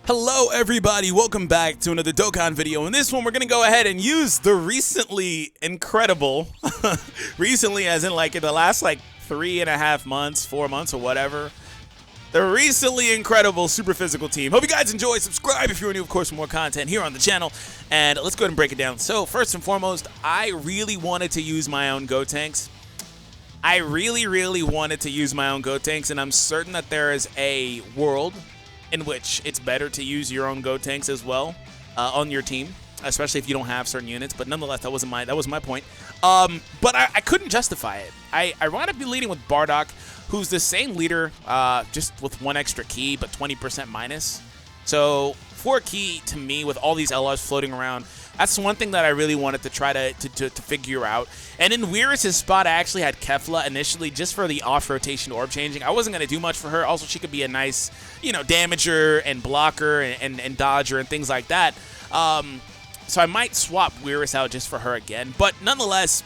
Hello everybody, welcome back to another Dokkan video. In this one we're going to go ahead and use the recently incredible, recently as in like in the last like 3.5 months, 4 months or whatever, the recently incredible super physical team. Hope you guys enjoy, subscribe if you're new of course for more content here on the channel, and let's go ahead and break it down. So first and foremost, I really wanted to use my own Gotenks. I really wanted to use my own Gotenks, and I'm certain that there is a world in which it's better to use your own Gotenks as well on your team, especially if you don't have certain units. But nonetheless, that was my point. But I couldn't justify it. I wound up leading with Bardock, who's the same leader, just with 1 extra key, but 20% minus. So 4 key to me with all these LRs floating around. That's one thing that I really wanted to try to figure out. And in Weirus' spot, I actually had Kefla initially just for the off-rotation orb changing. I wasn't going to do much for her. Also, she could be a nice, you know, damager and blocker and dodger and things like that. So I might swap Weirus out just for her again. But nonetheless,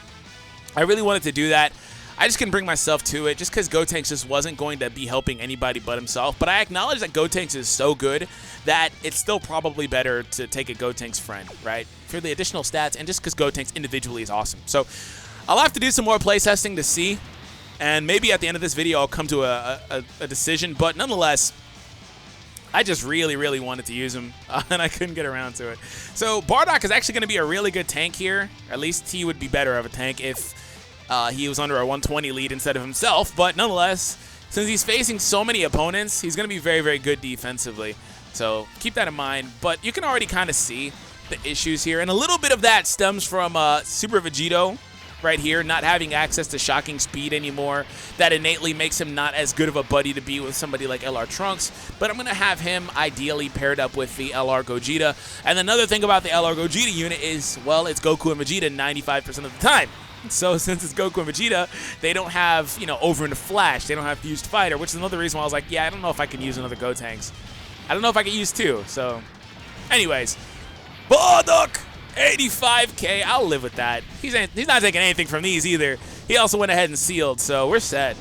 I really wanted to do that. I just couldn't bring myself to it just because Gotenks just wasn't going to be helping anybody but himself. But I acknowledge that Gotenks is so good that it's still probably better to take a Gotenks friend, right? For the additional stats and just because Gotenks individually is awesome. So I'll have to do some more playtesting to see. And maybe at the end of this video I'll come to a decision. But nonetheless, I just really wanted to use him, and I couldn't get around to it. So Bardock is actually going to be a really good tank here. At least he would be better of a tank if he was under a 120 lead instead of himself. But nonetheless, since he's facing so many opponents, he's going to be very good defensively. So keep that in mind. But you can already kind of see the issues here. And a little bit of that stems from Super Vegito right here, not having access to shocking speed anymore. That innately makes him not as good of a buddy to be with somebody like LR Trunks. But I'm going to have him ideally paired up with the LR Gogeta. And another thing about the LR Gogeta unit is, well, it's Goku and Vegeta 95% of the time. So since it's Goku and Vegeta, they don't have, you know, Over into Flash. They don't have Fused Fighter, which is another reason why I was like, yeah, I don't know if I can use another Gotenks. I don't know if I can use 2. So anyways, Bardock, 85k. I'll live with that. He's not taking anything from these either. He also went ahead and sealed, so we're set.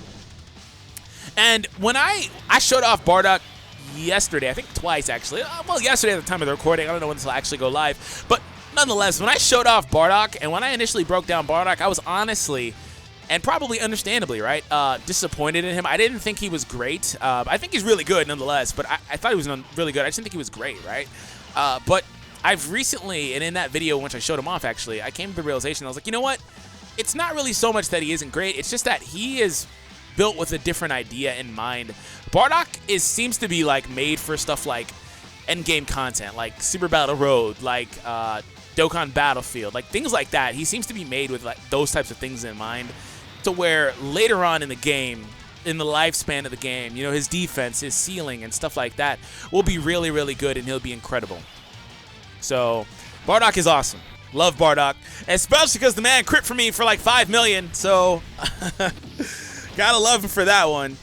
And when I showed off Bardock yesterday, I think twice actually. Well, yesterday at the time of the recording. I don't know when this will actually go live, but nonetheless, when I showed off Bardock and when I initially broke down Bardock, I was honestly, and probably understandably, right, disappointed in him. I didn't think he was great. I think he's really good nonetheless, but I thought he was really good. I just didn't think he was great, right? But I've recently, and in that video, once I showed him off, actually, I came to the realization, I was like, you know what? It's not really so much that he isn't great. It's just that he is built with a different idea in mind. Bardock seems to be, like, made for stuff like endgame content, like Super Battle Road, like Dokkan Battlefield, like things like that. He seems to be made with like those types of things in mind, to where later on in the game, in the lifespan of the game, you know, his defense, his ceiling, and stuff like that will be really good, and he'll be incredible. So Bardock is awesome. Love Bardock, especially because the man crit for me for like 5 million. So gotta love him for that one.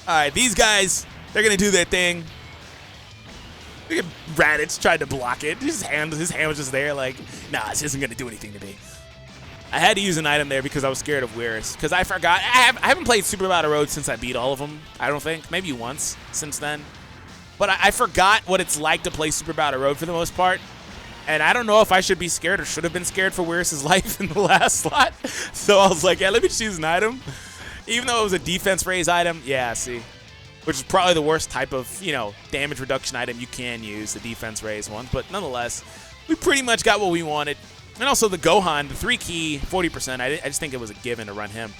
All right, these guys, they're gonna do their thing. Look at Raditz tried to block it. His hand was just there like, nah, this isn't going to do anything to me. I had to use an item there because I was scared of Weirus. Because I forgot. I haven't played Super Battle Road since I beat all of them, I don't think. Maybe once since then. But I forgot what it's like to play Super Battle Road for the most part. And I don't know if I should be scared or should have been scared for Weirus' life in the last slot. So I was like, yeah, let me choose an item. Even though it was a defense raise item. Yeah, see. Which is probably the worst type of, you know, damage reduction item you can use, the defense raise one. But nonetheless, we pretty much got what we wanted. And also the Gohan, the 3 key, 40%. I just think it was a given to run him.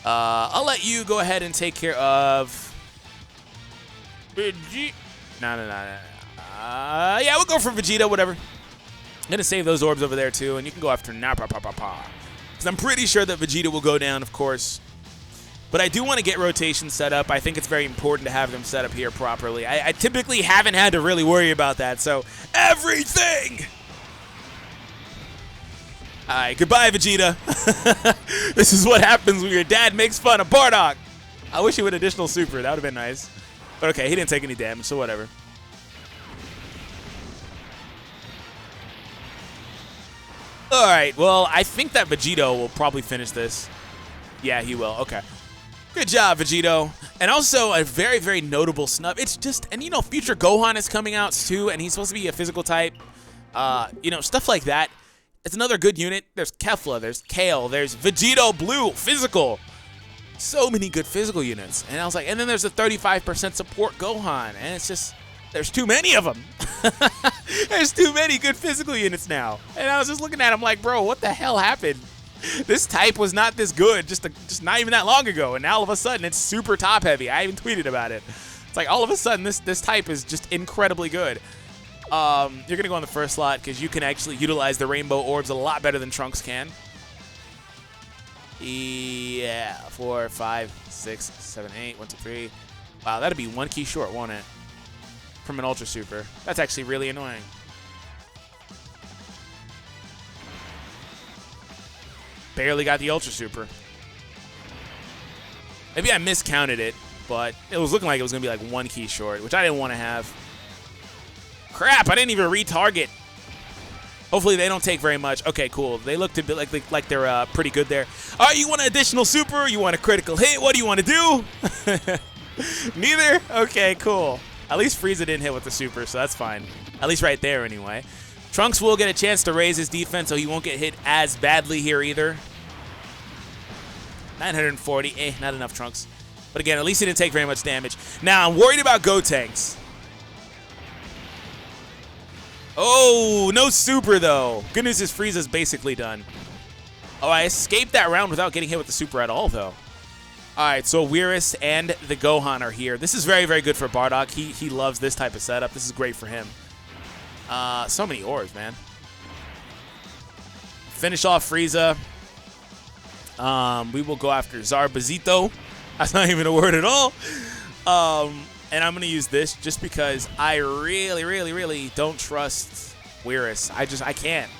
I'll let you go ahead and take care of Vegeta. No. Yeah, we'll go for Vegeta, whatever. I'm going to save those orbs over there too, and you can go after Nappa. Because I'm pretty sure that Vegeta will go down, of course. But I do want to get rotation set up. I think it's very important to have them set up here properly. I typically haven't had to really worry about that, so everything! Alright, goodbye, Vegeta. This is what happens when your dad makes fun of Bardock. I wish he would additional super. That would have been nice. But okay, he didn't take any damage, so whatever. Alright, well, I think that Vegito will probably finish this. Yeah, he will. Okay. Good job, Vegito. And also a very, very notable snub. It's just, and you know, Future Gohan is coming out too, and he's supposed to be a physical type. You know, stuff like that. It's another good unit. There's Kefla, there's Kale, there's Vegito Blue, physical. So many good physical units. And I was like, and then there's a 35% support Gohan, and it's just, there's too many of them. There's too many good physical units now. And I was just looking at him like, bro, what the hell happened? This type was not this good just not even that long ago, and now all of a sudden it's super top heavy. I even tweeted about it. It's like all of a sudden this type is just incredibly good. You're gonna go on the first slot because you can actually utilize the rainbow orbs a lot better than Trunks can. Yeah, 4, 5, 6, 7, 8, 1, 2, 3. Wow, that'd be one key short, won't it? From an Ultra Super. That's actually really annoying. Barely got the Ultra Super. Maybe I miscounted it, but it was looking like it was going to be like one key short, which I didn't want to have. Crap, I didn't even retarget. Hopefully they don't take very much. Okay, cool. They looked a bit like they're pretty good there. All right, you want an additional super? You want a critical hit? What do you want to do? Neither? Okay, cool. At least Frieza didn't hit with the super, so that's fine. At least right there anyway. Trunks will get a chance to raise his defense, so he won't get hit as badly here either. 940, not enough, Trunks. But again, at least he didn't take very much damage. Now, I'm worried about Gotenks. Oh, no super, though. Good news is Frieza's basically done. Oh, I escaped that round without getting hit with the super at all, though. All right, so Whirus and the Gohan are here. This is very, very good for Bardock. He loves this type of setup. This is great for him. So many orbs, man. Finish off Frieza. We will go after Zarbazito. That's not even a word at all. And I'm going to use this just because I really, really, really don't trust Whirus. I can't.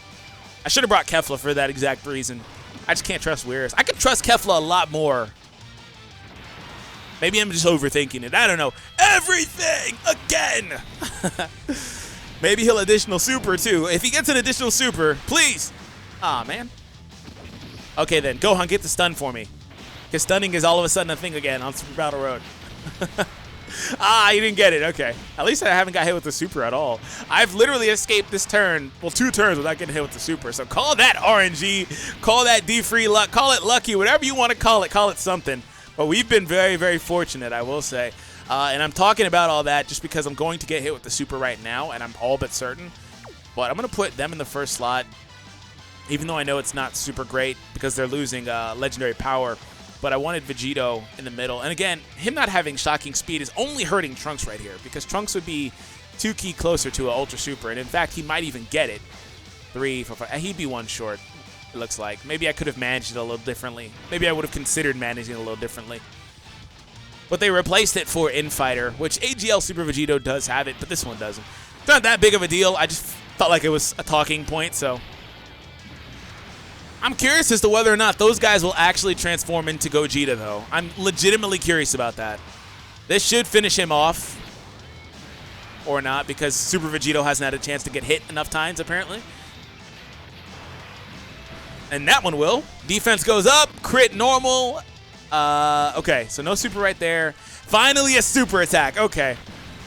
I should have brought Kefla for that exact reason. I just can't trust Whirus. I could trust Kefla a lot more. Maybe I'm just overthinking it. I don't know. Everything again. Maybe he'll additional super, too. If he gets an additional super, please. Aw, man. Okay, then. Gohan, get the stun for me. Because stunning is all of a sudden a thing again on Super Battle Road. Ah, you didn't get it. Okay. At least I haven't got hit with the super at all. I've literally escaped this turn, well, 2 turns without getting hit with the super. So call that RNG, call that DFree luck, call it lucky, whatever you want to call it something. But we've been very, very fortunate, I will say. And I'm talking about all that just because I'm going to get hit with the super right now, and I'm all but certain. But I'm going to put them in the first slot, even though I know it's not super great because they're losing legendary power. But I wanted Vegito in the middle. And again, him not having shocking speed is only hurting Trunks right here because Trunks would be 2 key closer to an Ultra Super. And in fact, he might even get it. 3, 4, 5. He'd be 1 short, it looks like. Maybe I could have managed it a little differently. Maybe I would have considered managing it a little differently. But they replaced it for Infighter, which AGL Super Vegito does have it, but this one doesn't. It's not that big of a deal. I just felt like it was a talking point, so... I'm curious as to whether or not those guys will actually transform into Gogeta, though. I'm legitimately curious about that. This should finish him off. Or not, because Super Vegito hasn't had a chance to get hit enough times, apparently. And that one will. Defense goes up. Crit normal. Okay, so no super right there. Finally a super attack. Okay.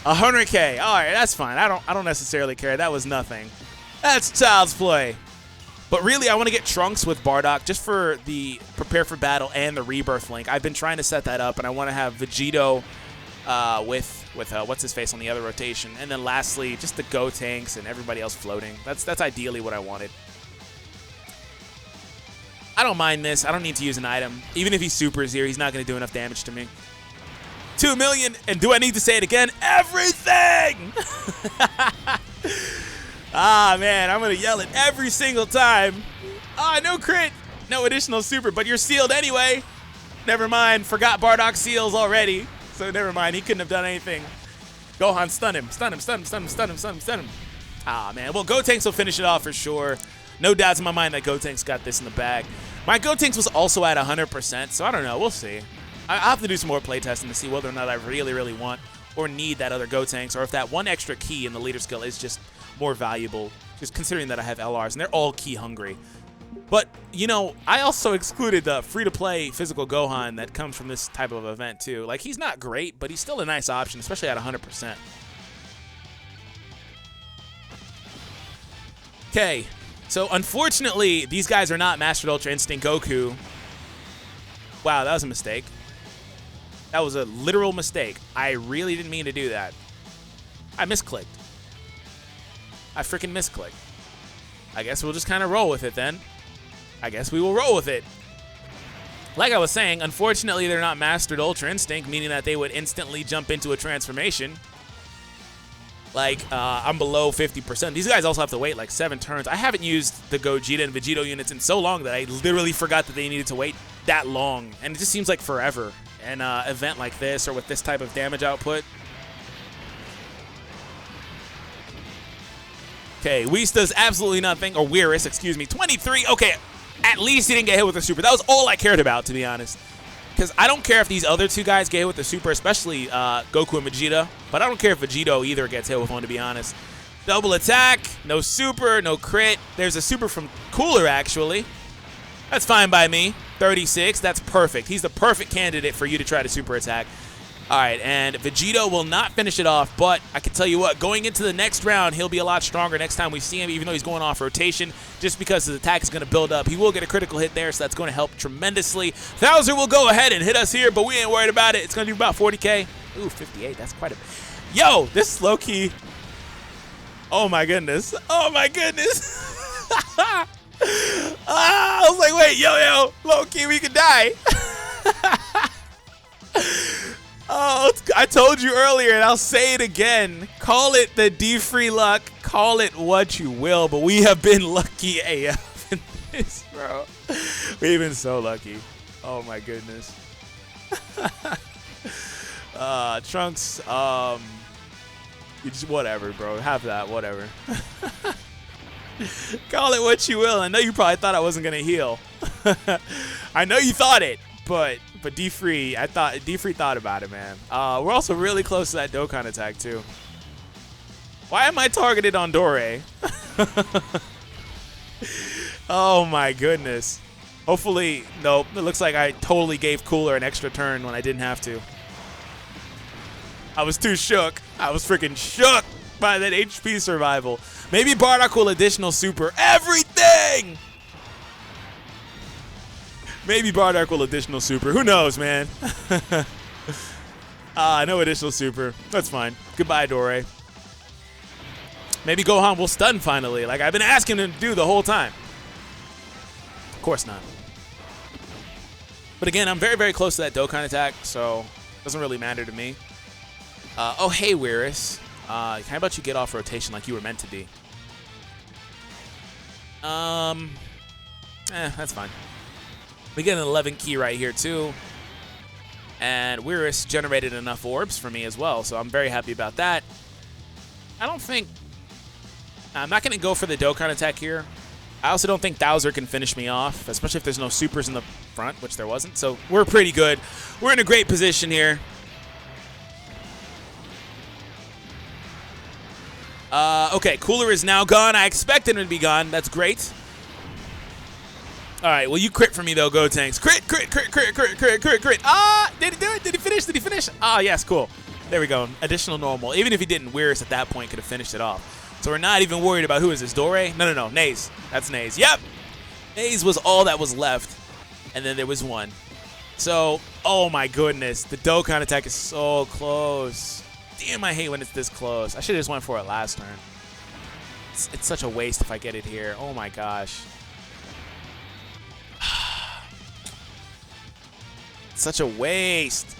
100K. All right, that's fine. I don't necessarily care. That was nothing. That's child's play. But really, I want to get Trunks with Bardock just for the Prepare for Battle and the Rebirth link. I've been trying to set that up, and I want to have Vegito with what's-his-face on the other rotation. And then lastly, just the Gotenks and everybody else floating. That's ideally what I wanted. I don't mind this. I don't need to use an item. Even if he supers here, he's not going to do enough damage to me. 2 million, and do I need to say it again? Everything! Ah, man, I'm going to yell it every single time. Ah, no crit. No additional super, but you're sealed anyway. Never mind. Forgot Bardock seals already. So never mind. He couldn't have done anything. Gohan, stun him. Stun him, stun him, stun him, stun him, stun him, stun him. Ah, man. Well, Gotenks will finish it off for sure. No doubts in my mind that Gotenks got this in the bag. My Gotenks was also at 100%, so I don't know. We'll see. I'll have to do some more playtesting to see whether or not I really, really want or need that other Gotenks, or if that one extra key in the leader skill is just more valuable, just considering that I have LRs, and they're all key hungry. But, you know, I also excluded the free-to-play physical Gohan that comes from this type of event, too. Like, he's not great, but he's still a nice option, especially at 100%. Okay, so unfortunately, these guys are not Mastered Ultra Instinct Goku. Wow, that was a mistake. That was a literal mistake. I really didn't mean to do that. I misclicked. I freaking misclicked. I guess we'll just kind of roll with it then. I guess we will roll with it. Like I was saying, unfortunately, they're not Mastered Ultra Instinct, meaning that they would instantly jump into a transformation. Like, I'm below 50%. These guys also have to wait like 7 turns. I haven't used the Gogeta and Vegito units in so long that I literally forgot that they needed to wait that long. And it just seems like forever. An event like this or with this type of damage output. Okay, Whis does absolutely nothing. Or Whirus, excuse me. 23. Okay, at least he didn't get hit with a super. That was all I cared about, to be honest. Because I don't care if these other 2 guys get hit with the super, especially Goku and Vegeta. But I don't care if Vegito either gets hit with one, to be honest. Double attack, no super, no crit. There's a super from Cooler, actually. That's fine by me. 36, that's perfect. He's the perfect candidate for you to try to super attack. All right, and Vegito will not finish it off, but I can tell you what, going into the next round, he'll be a lot stronger next time we see him, even though he's going off rotation, just because his attack is going to build up. He will get a critical hit there, so that's going to help tremendously. Thouser will go ahead and hit us here, but we ain't worried about it. It's going to do about 40K. Ooh, 58, that's quite a bit. Yo, this is low-key. Oh, my goodness. Oh, my goodness. I was like, wait, yo, low-key, we could die. Oh, I told you earlier, and I'll say it again. Call it the DFree luck. Call it what you will, but we have been lucky AF in this, bro. We've been so lucky. Oh, my goodness. Trunks, you just, whatever, bro. Have that, whatever. Call it what you will. I know you probably thought I wasn't going to heal. I know you thought it, but DFree, DFree thought about it, man. We're also really close to that Dokkan attack, too. Why am I targeted on Dore? Oh, my goodness. Hopefully, nope. It looks like I totally gave Cooler an extra turn when I didn't have to. I was too shook. I was freaking shook by that HP survival. Maybe Bardock will additional super everything. Maybe Bardock will additional super. Who knows, man? No additional super. That's fine. Goodbye, Dore. Maybe Gohan will stun finally, like I've been asking him to do the whole time. Of course not. But again, I'm very, very close to that Dokkan attack, so it doesn't really matter to me. Oh, hey, Whirus. How about you get off rotation like you were meant to be? That's fine. We get an 11 key right here, too. And Whirus generated enough orbs for me as well, so I'm very happy about that. I don't think... I'm not going to go for the Dokkan attack here. I also don't think Thouser can finish me off, especially if there's no supers in the front, which there wasn't. So we're pretty good. We're in a great position here. Okay, Cooler is now gone. I expected him to be gone. That's great. All right, well, you crit for me, though, Gotenks. Crit, crit, crit, crit, crit, crit, crit, crit. Ah, did he do it? Did he finish? Did he finish? Ah, yes, cool. There we go. Additional normal. Even if he didn't, Whirus at that point could have finished it off. So we're not even worried about who is this, Dore? No, Naze. That's Naze. Yep. Naze was all that was left. And then there was one. So, oh my goodness. The Dokkan attack is so close. Damn, I hate when it's this close. I should have just went for it last turn. It's such a waste if I get it here. Oh my gosh. Such a waste.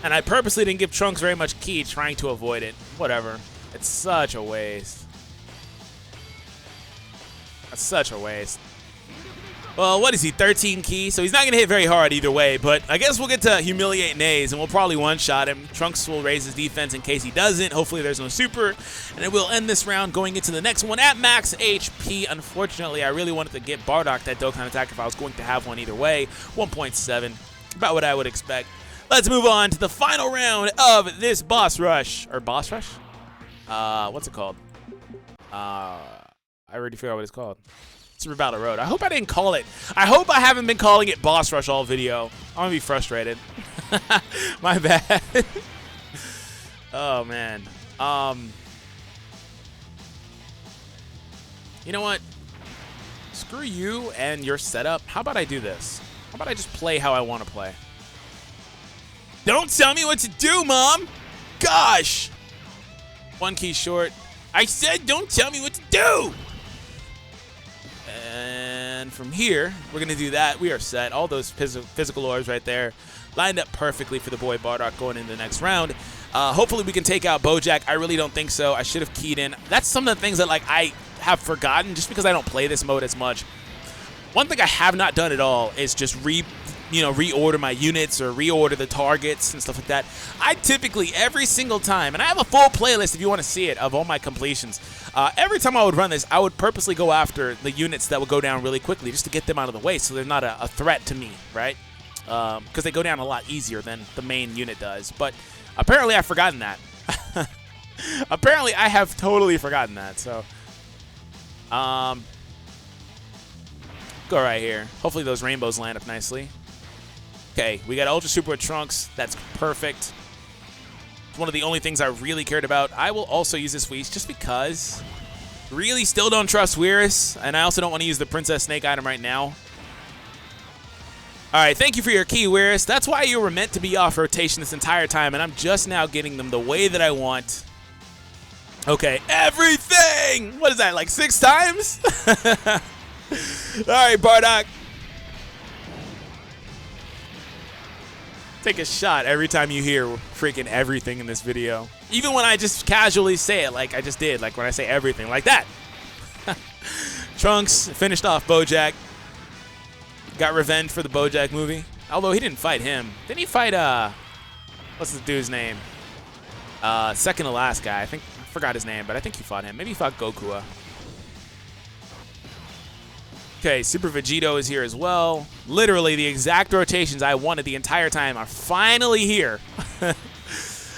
And I purposely didn't give Trunks very much ki trying to avoid it. Whatever. It's such a waste. That's such a waste. Well, what is he, 13 ki? So he's not going to hit very hard either way, but I guess we'll get to humiliate Naze, and we'll probably one-shot him. Trunks will raise his defense in case he doesn't. Hopefully there's no super, and then we'll end this round going into the next one at max HP. Unfortunately, I really wanted to get Bardock that Dokkan attack if I was going to have one either way. 1.7, about what I would expect. Let's move on to the final round of this boss rush. Or boss rush? What's it called? I already forgot what it's called. Super Battle Road. I hope I didn't call it. I hope I haven't been calling it Boss Rush all video. I'm gonna be frustrated. My bad. Oh man. You know what? Screw you and your setup. How about I do this? How about I just play how I want to play? Don't tell me what to do, Mom! Gosh! One key short. I said don't tell me what to do! And from here, we're going to do that. We are set. All those physical orbs right there lined up perfectly for the boy Bardock going into the next round. Hopefully we can take out Bojack. I really don't think so. I should have keyed in. That's some of the things that like I have forgotten just because I don't play this mode as much. One thing I have not done at all is just reorder my units or reorder the targets and stuff like that. I typically, every single time, and I have a full playlist if you want to see it of all my completions. Every time I would run this, I would purposely go after the units that would go down really quickly just to get them out of the way so they're not a threat to me, right? Because they go down a lot easier than the main unit does. But apparently I've forgotten that. Apparently I have totally forgotten that. So, go right here. Hopefully those rainbows land up nicely. Okay, we got Ultra Super with Trunks. That's perfect. It's one of the only things I really cared about. I will also use this Whis just because. Really still don't trust Whis, and I also don't want to use the Princess Snake item right now. All right, thank you for your key, Whis. That's why you were meant to be off rotation this entire time, and I'm just now getting them the way that I want. Okay, everything! What is that, like 6 times? All right, Bardock. Take a shot every time you hear freaking everything in this video. Even when I just casually say it like I just did, like when I say everything, like that. Trunks finished off Bojack. Got revenge for the Bojack movie. Although he didn't fight him. Didn't he fight, what's this dude's name? Second to last guy. I forgot his name, but I think he fought him. Maybe he fought Goku. Okay, Super Vegito is here as well. Literally, the exact rotations I wanted the entire time are finally here.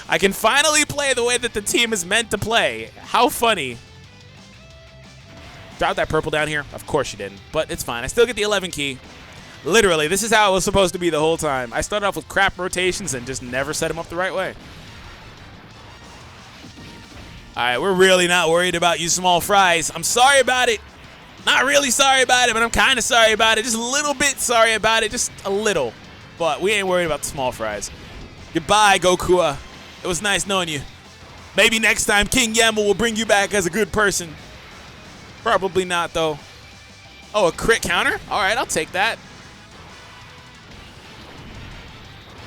I can finally play the way that the team is meant to play. How funny. Drop that purple down here. Of course you didn't, but it's fine. I still get the 11 key. Literally, this is how it was supposed to be the whole time. I started off with crap rotations and just never set them up the right way. All right, we're really not worried about you small fries. I'm sorry about it. Not really sorry about it, but I'm kind of sorry about it. Just a little bit sorry about it. Just a little. But we ain't worried about the small fries. Goodbye, Goku. It was nice knowing you. Maybe next time King Yamel will bring you back as a good person. Probably not, though. Oh, a crit counter? All right, I'll take that.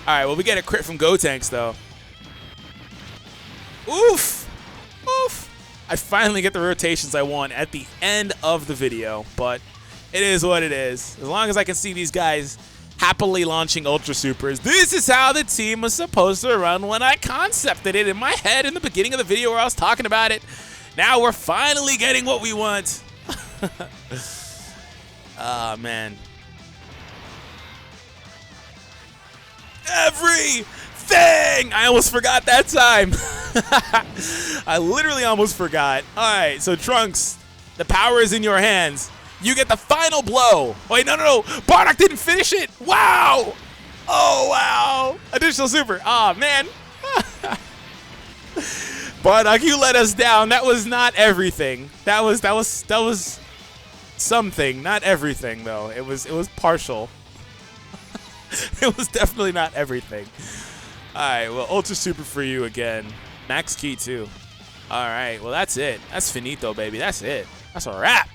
All right, well, we get a crit from Gotenks, though. Oof. Oof. I finally get the rotations I want at the end of the video, but it is what it is. As long as I can see these guys happily launching Ultra Supers, this is how the team was supposed to run when I concepted it in my head in the beginning of the video where I was talking about it. Now we're finally getting what we want. Ah, man. Everything! I almost forgot that time. I literally almost forgot. All right, so Trunks, the power is in your hands. You get the final blow. Wait, no. Bardock didn't finish it. Wow. Oh, wow. Additional super. Oh, man. Bardock, you let us down. That was not everything. That was something. Not everything, though. It was partial. It was definitely not everything. All right, well, Ultra Super for you again. Max key, too. All right, well, that's it. That's finito, baby. That's it. That's a wrap.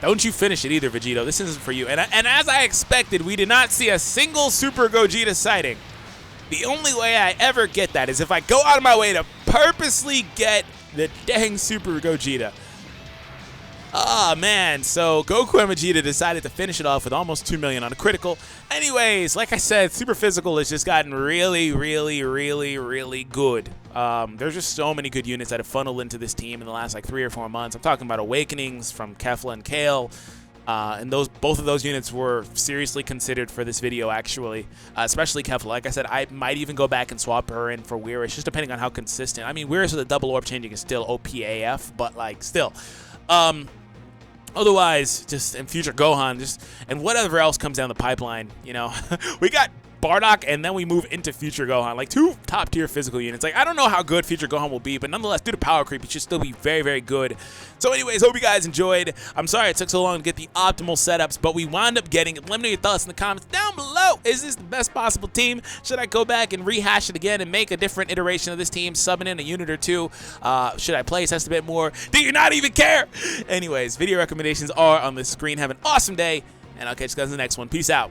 Don't you finish it either, Vegito. This isn't for you. And as I expected, we did not see a single Super Gogeta sighting. The only way I ever get that is if I go out of my way to purposely get the dang Super Gogeta. Ah, man. So Goku and Vegeta decided to finish it off with almost 2 million on a critical. Anyways, like I said, Super Physical has just gotten really, really, really, really good. There's just so many good units that have funneled into this team in the last like 3 or 4 months. I'm talking about Awakenings from Kefla and Kale. And both of those units were seriously considered for this video, actually, especially Kefla. Like I said, I might even go back and swap her in for Weirish, just depending on how consistent. I mean, Weirish with a double orb changing is still OPAF, but like still. Otherwise, just in future Gohan, and whatever else comes down the pipeline, you know, we got Bardock, and then we move into Future Gohan, like 2 top-tier physical units. Like, I don't know how good Future Gohan will be, but nonetheless, due to power creep, it should still be very, very good. So anyways, hope you guys enjoyed. I'm sorry it took so long to get the optimal setups, but we wound up getting it. Let me know your thoughts in the comments down below. Is this the best possible team? Should I go back and rehash it again and make a different iteration of this team, subbing in a unit or 2? Should I play test a bit more? Do you not even care? Anyways, video recommendations are on the screen. Have an awesome day, and I'll catch you guys in the next one. Peace out.